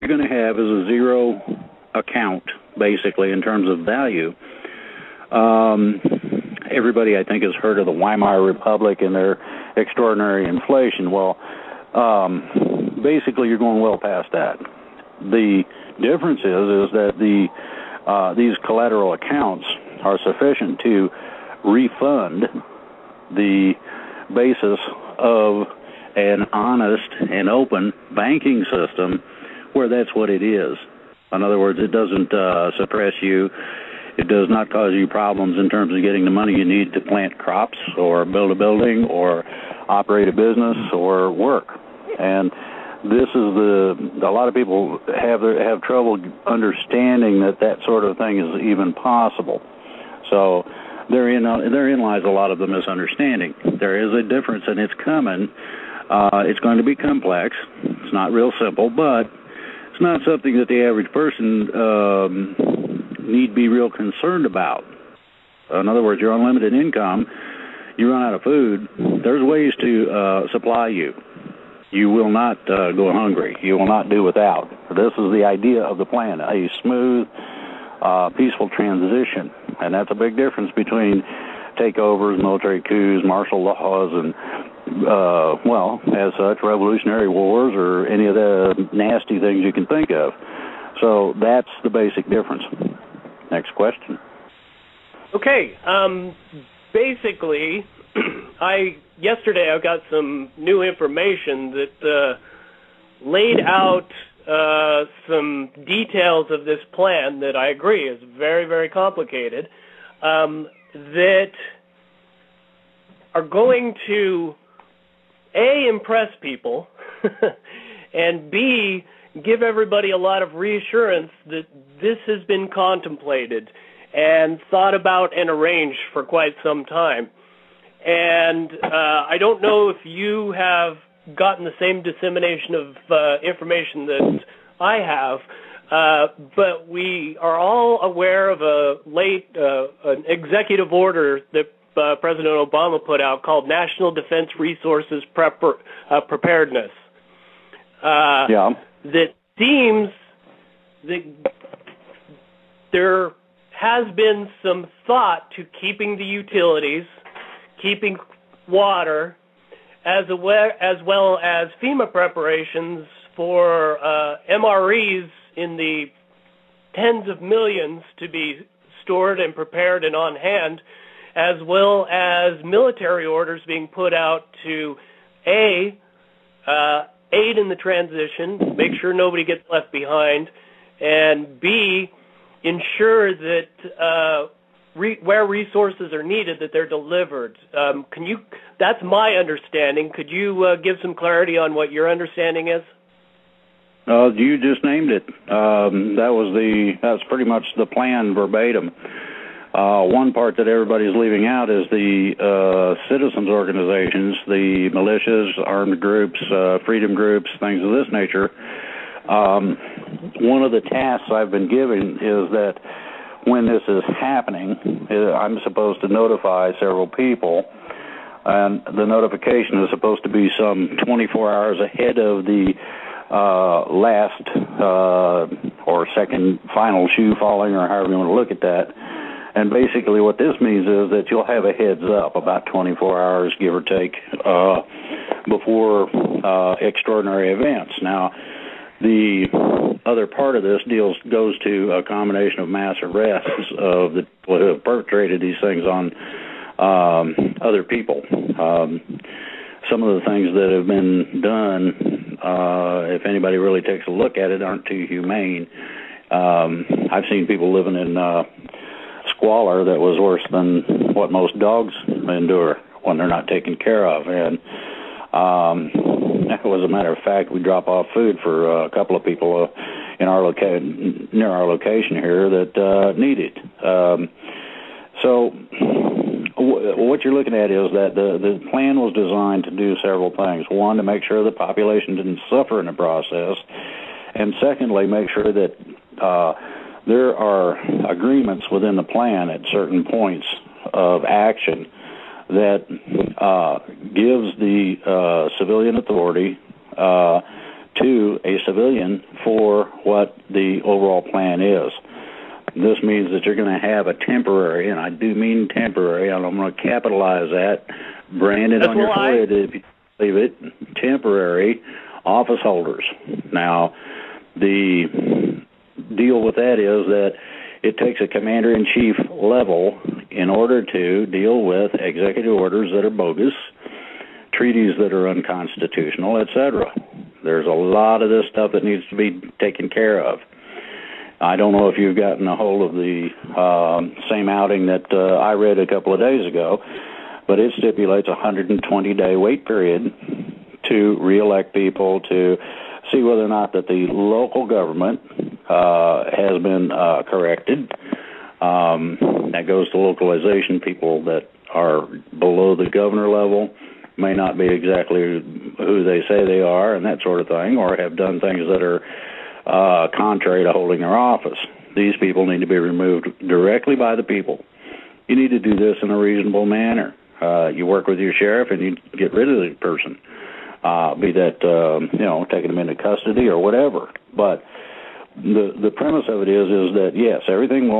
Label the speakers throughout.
Speaker 1: you're going to have is a zero account, basically, in terms of value. Everybody, I think, has heard of the Weimar Republic and their extraordinary inflation. Well, basically, you're going well past that. The difference is that these collateral accounts are sufficient to refund the basis of an honest and open banking system where that's what it is. In other words, it doesn't suppress you. It does not cause you problems in terms of getting the money you need to plant crops or build a building or operate a business or work. And this is a lot of people have trouble understanding that sort of thing is even possible. So therein lies a lot of the misunderstanding. There is a difference, and it's coming. It's going to be complex. It's not real simple, but it's not something that the average person need be real concerned about. In other words, your unlimited income, you run out of food, there's ways to supply you. You will not go hungry. You will not do without. This is the idea of the plan, a smooth, peaceful transition. And that's a big difference between takeovers, military coups, martial laws, and, as such, revolutionary wars or any of the nasty things you can think of. So that's the basic difference. Next question.
Speaker 2: Okay. Basically, yesterday I got some new information that laid out some details of this plan that I agree is very, very complicated, that are going to, A, impress people, and B, give everybody a lot of reassurance that this has been contemplated and thought about and arranged for quite some time. And I don't know if you have gotten the same dissemination of information that I have, but we are all aware of an executive order that President Obama put out called National Defense Resources Preparedness. That seems that there has been some thought to keeping the utilities, keeping water, as well as FEMA preparations for MREs in the tens of millions to be stored and prepared and on hand, as well as military orders being put out to aid in the transition, make sure nobody gets left behind, and B, ensure that where resources are needed, that they're delivered. That's my understanding. Could you give some clarity on what your understanding is?
Speaker 1: You just named it. That's pretty much the plan verbatim. One part that everybody's leaving out is the citizens organizations, the militias, armed groups, freedom groups, things of this nature. One of the tasks I've been given is that when this is happening, I'm supposed to notify several people, and the notification is supposed to be some 24 hours ahead of the last or second final shoe falling, or however you want to look at that. And basically what this means is that you'll have a heads up about 24 hours, give or take, before extraordinary events. Now, the other part of this goes to a combination of mass arrests of the people who have perpetrated these things on other people. Some of the things that have been done, if anybody really takes a look at it, aren't too humane. I've seen people living in squalor that was worse than what most dogs endure when they're not taken care of. And as a matter of fact, we drop off food for a couple of people in our near our location here that need it. So what you're looking at is that the plan was designed to do several things. One, to make sure the population didn't suffer in the process, and secondly, make sure that there are agreements within the plan at certain points of action that gives the civilian authority to a civilian for what the overall plan is. This means that you're going to have a temporary, and I do mean temporary, and I'm going to capitalize that, brand it on your forehead if you believe it, temporary office holders. Now, the deal with that is that it takes a commander-in-chief level in order to deal with executive orders that are bogus, treaties that are unconstitutional, etc. There's a lot of this stuff that needs to be taken care of. I don't know if you've gotten a hold of the same outing that I read a couple of days ago, but it stipulates a 120-day wait period to reelect people, to see whether or not that the local government has been corrected. That goes to localization. People that are below the governor level may not be exactly who they say they are and that sort of thing, or have done things that are contrary to holding their office. These people need to be removed directly by the people. You need to do this in a reasonable manner. You work with your sheriff and you get rid of the person, be that taking them into custody or whatever. But the premise of it is that yes, everything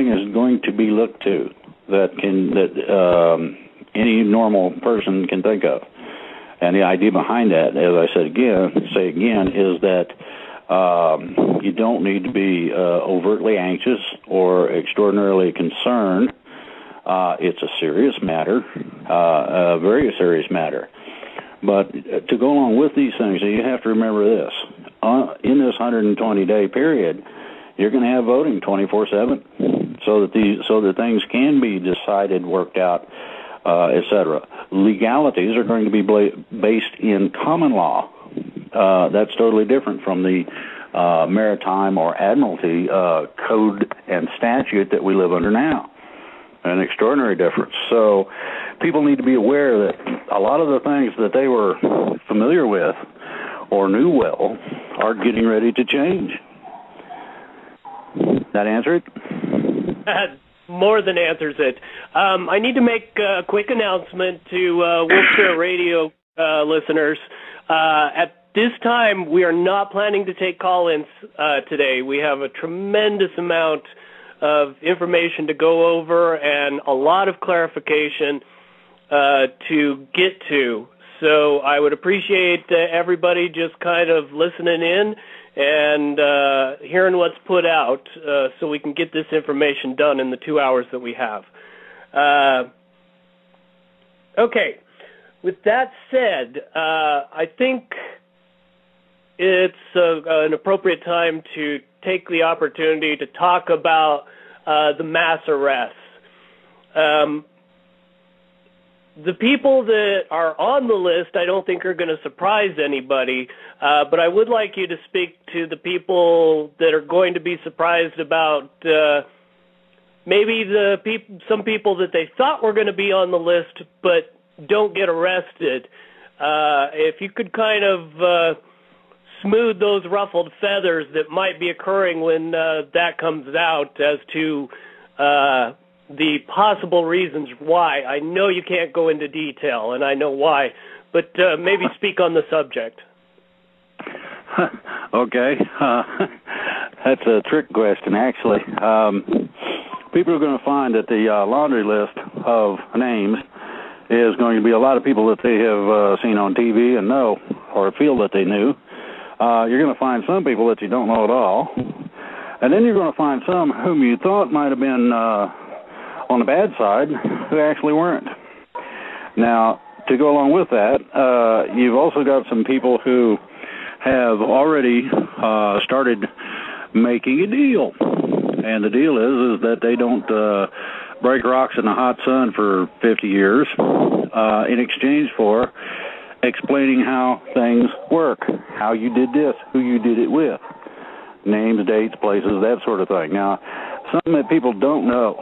Speaker 1: is going to be looked to that any normal person can think of. And the idea behind that, as I said again, is that you don't need to be overtly anxious or extraordinarily concerned. It's a serious matter, a very serious matter. But to go along with these things, you have to remember this. In this 120-day period, you're going to have voting 24/7, so that things can be decided, worked out, etc. Legalities are going to be based in common law. That's totally different from the maritime or admiralty code and statute that we live under now. An extraordinary difference. So people need to be aware that a lot of the things that they were familiar with or knew well are getting ready to change. That answer it?
Speaker 2: More than answers it. I need to make a quick announcement to Wolfstar Radio listeners. At this time, we are not planning to take call-ins today. We have a tremendous amount of information to go over and a lot of clarification to get to. So I would appreciate everybody just kind of listening in and hearing what's put out so we can get this information done in the 2 hours that we have. Okay. With that said, I think it's an appropriate time to take the opportunity to talk about the mass arrests. The people that are on the list I don't think are going to surprise anybody, but I would like you to speak to the people that are going to be surprised about maybe some people that they thought were going to be on the list but don't get arrested. If you could kind of smooth those ruffled feathers that might be occurring when that comes out as to the possible reasons why. I know you can't go into detail, and I know why, but maybe speak on the subject.
Speaker 1: Okay. That's a trick question, actually. People are going to find that the laundry list of names is going to be a lot of people that they have seen on TV and know or feel that they knew. You're going to find some people that you don't know at all. And then you're going to find some whom you thought might have been on the bad side who actually weren't. Now, to go along with that, you've also got some people who have already started making a deal. And the deal is that they don't break rocks in the hot sun for 50 years in exchange for explaining how things work, how you did this, who you did it with, names, dates, places, that sort of thing. Now, something that people don't know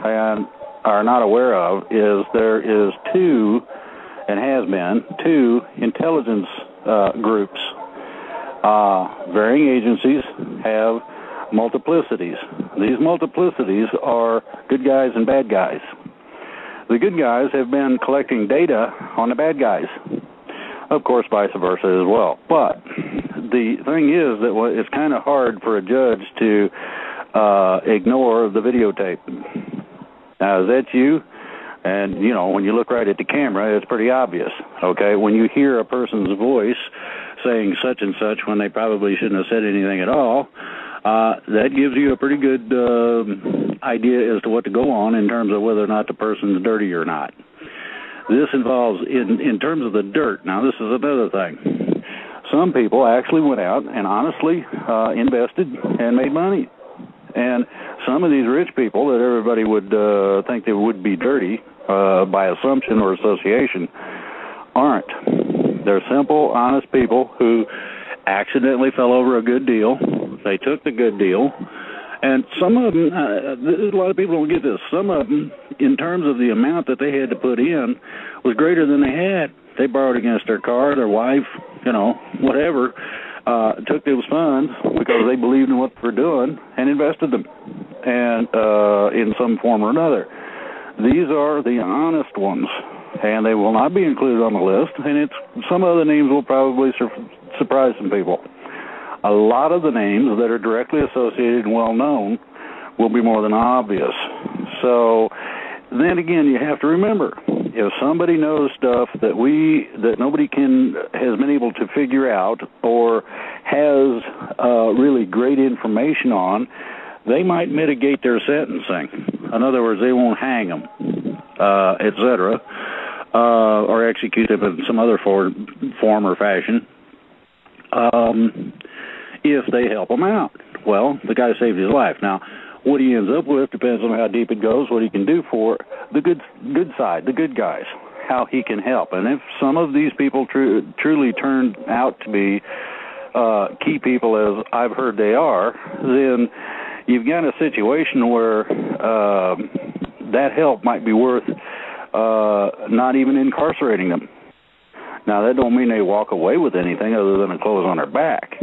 Speaker 1: and are not aware of is there is two intelligence groups. Varying agencies have multiplicities. These multiplicities are good guys and bad guys. The good guys have been collecting data on the bad guys. Of course, vice versa as well. But the thing is that it's kind of hard for a judge to ignore the videotape. Now, is that you? And, you know, when you look right at the camera, it's pretty obvious, okay? When you hear a person's voice saying such and such when they probably shouldn't have said anything at all, that gives you a pretty good idea as to what to go on in terms of whether or not the person's dirty or not. This involves, in terms of the dirt, now this is another thing. Some people actually went out and honestly invested and made money. And some of these rich people that everybody would think they would be dirty by assumption or association aren't. They're simple, honest people who accidentally fell over a good deal. They took the good deal. And some of them, a lot of people don't get this, some of them, in terms of the amount that they had to put in, was greater than they had. They borrowed against their car, their wife, you know, whatever, took those funds because they believed in what they were doing and invested them and in some form or another. These are the honest ones, and they will not be included on the list, and some of the names will probably surprise some people. A lot of the names that are directly associated and well-known will be more than obvious. So then again, you have to remember, if somebody knows stuff that nobody has been able to figure out or has really great information on, they might mitigate their sentencing. In other words, they won't hang them, etc., or execute them in some other form or fashion. If they help him out. Well, the guy saved his life. Now, what he ends up with depends on how deep it goes, what he can do for the good side, the good guys, how he can help. And if some of these people truly turned out to be key people, as I've heard they are, then you've got a situation where that help might be worth not even incarcerating them. Now, that don't mean they walk away with anything other than a clothes on their back.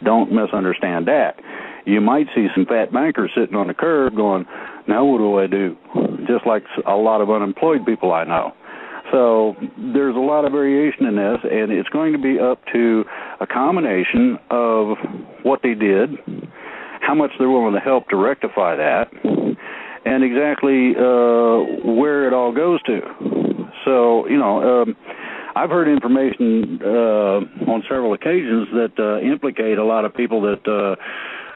Speaker 1: Don't misunderstand that. You might see some fat bankers sitting on the curb going, now what do I do? Just like a lot of unemployed people I know. So there's a lot of variation in this, and it's going to be up to a combination of what they did, how much they're willing to help to rectify that, and exactly where it all goes to. So, you know, I've heard information on several occasions that implicate a lot of people that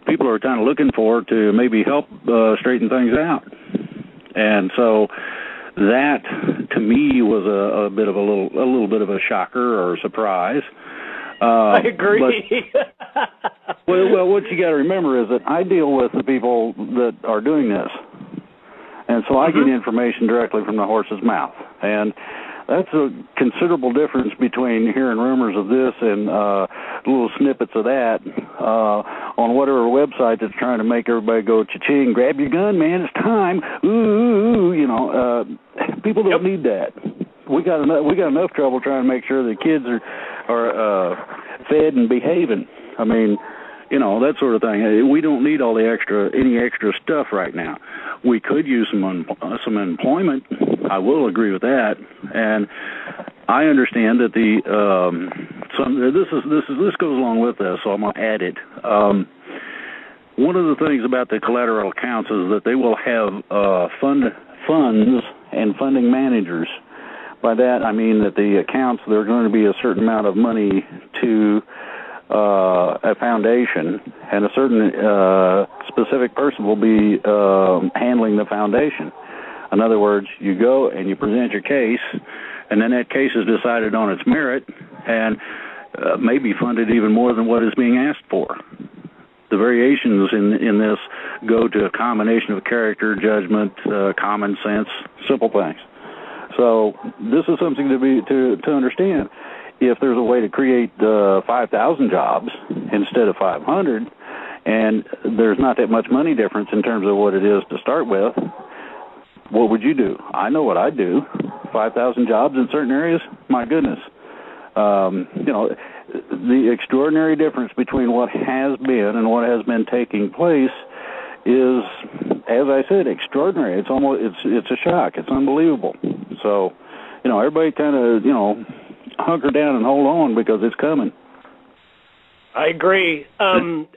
Speaker 1: people are kind of looking for to maybe help straighten things out. And so that, to me, was a little bit of a shocker or a surprise.
Speaker 2: I agree.
Speaker 1: Well, what you got to remember is that I deal with the people that are doing this, and so I get information directly from the horse's mouth, and that's a considerable difference between hearing rumors of this and little snippets of that on whatever website that's trying to make everybody go cha-ching, grab your gun, man, it's time, ooh, you know. People don't need that. We got enough trouble trying to make sure the kids are fed and behaving. I mean, you know, that sort of thing. We don't need any extra stuff right now. We could use some employment. I will agree with that, and I understand that this goes along with this, so I'm going to add it. One of the things about the collateral accounts is that they will have funds and funding managers. By that, I mean that the accounts, there are going to be a certain amount of money to a foundation, and a certain specific person will be handling the foundation. In other words, you go and you present your case, and then that case is decided on its merit and maybe funded even more than what is being asked for. The variations in this go to a combination of character, judgment, common sense, simple things. So this is something to understand. If there's a way to create 5,000 jobs instead of 500, and there's not that much money difference in terms of what it is to start with, what would you do? I know what I'd do. 5,000 jobs in certain areas? My goodness. You know, the extraordinary difference between what has been and what has been taking place is, as I said, extraordinary. It's a shock. It's unbelievable. So, you know, everybody kind of, you know, hunker down and hold on because it's coming.
Speaker 2: I agree. And